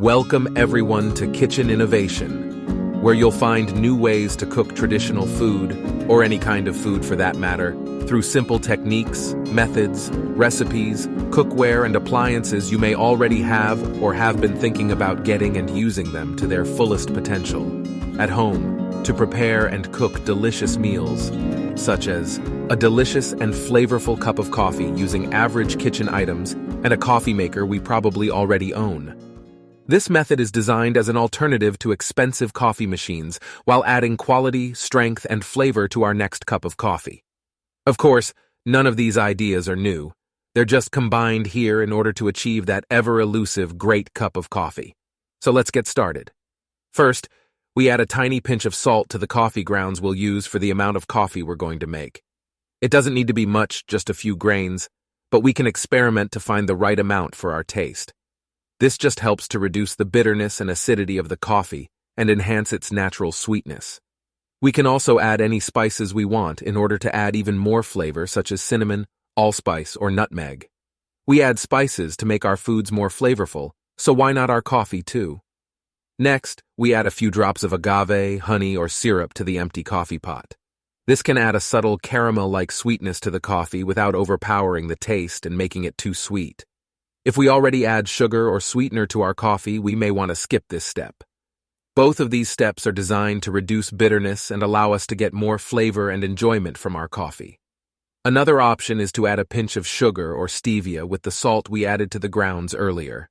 Welcome everyone to Kitchen Innovation, where you'll find new ways to cook traditional food, or any kind of food for that matter, through simple techniques, methods, recipes, cookware, and appliances you may already have or have been thinking about getting and using them to their fullest potential at home to prepare and cook delicious meals, such as a delicious and flavorful cup of coffee using average kitchen items and a coffee maker we probably already own. This method is designed as an alternative to expensive coffee machines while adding quality, strength, and flavor to our next cup of coffee. Of course, none of these ideas are new. They're just combined here in order to achieve that ever-elusive great cup of coffee. So let's get started. First, we add a tiny pinch of salt to the coffee grounds we'll use for the amount of coffee we're going to make. It doesn't need to be much, just a few grains, but we can experiment to find the right amount for our taste. This just helps to reduce the bitterness and acidity of the coffee and enhance its natural sweetness. We can also add any spices we want in order to add even more flavor, such as cinnamon, allspice, or nutmeg. We add spices to make our foods more flavorful, so why not our coffee too? Next, we add a few drops of agave, honey, or syrup to the empty coffee pot. This can add a subtle caramel-like sweetness to the coffee without overpowering the taste and making it too sweet. If we already add sugar or sweetener to our coffee, we may want to skip this step. Both of these steps are designed to reduce bitterness and allow us to get more flavor and enjoyment from our coffee. Another option is to add a pinch of sugar or stevia with the salt we added to the grounds earlier.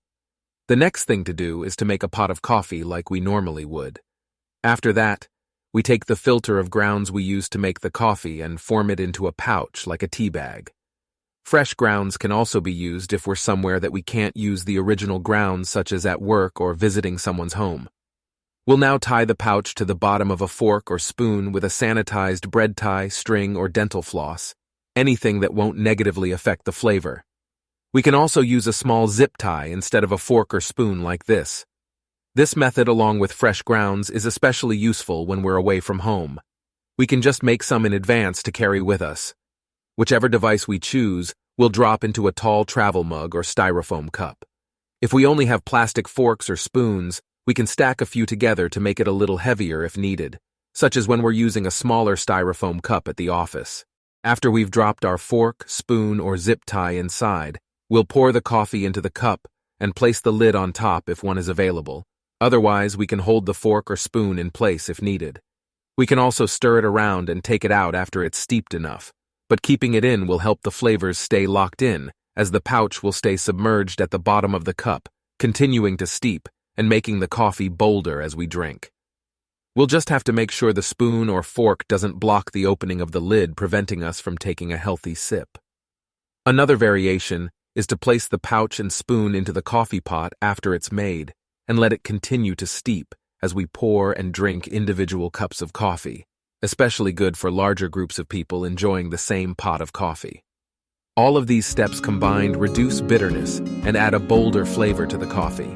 The next thing to do is to make a pot of coffee like we normally would. After that, we take the filter of grounds we used to make the coffee and form it into a pouch like a tea bag. Fresh grounds can also be used if we're somewhere that we can't use the original grounds, such as at work or visiting someone's home. We'll now tie the pouch to the bottom of a fork or spoon with a sanitized bread tie, string, or dental floss, anything that won't negatively affect the flavor. We can also use a small zip tie instead of a fork or spoon like this. This method, along with fresh grounds, is especially useful when we're away from home. We can just make some in advance to carry with us. Whichever device we choose, we'll drop into a tall travel mug or styrofoam cup. If we only have plastic forks or spoons, we can stack a few together to make it a little heavier if needed, such as when we're using a smaller styrofoam cup at the office. After we've dropped our fork, spoon, or zip tie inside, we'll pour the coffee into the cup and place the lid on top if one is available. Otherwise, we can hold the fork or spoon in place if needed. We can also stir it around and take it out after it's steeped enough, but keeping it in will help the flavors stay locked in, as the pouch will stay submerged at the bottom of the cup, continuing to steep and making the coffee bolder as we drink. We'll just have to make sure the spoon or fork doesn't block the opening of the lid, preventing us from taking a healthy sip. Another variation is to place the pouch and spoon into the coffee pot after it's made and let it continue to steep as we pour and drink individual cups of coffee, especially good for larger groups of people enjoying the same pot of coffee. All of these steps combined reduce bitterness and add a bolder flavor to the coffee.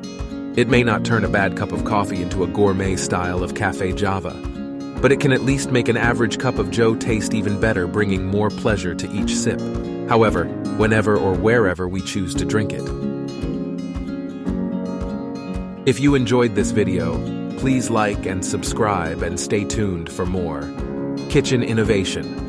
It may not turn a bad cup of coffee into a gourmet style of Cafe Java, but it can at least make an average cup of Joe taste even better, bringing more pleasure to each sip. However, whenever or wherever we choose to drink it. If you enjoyed this video, please like and subscribe and stay tuned for more Kitchen Innovation.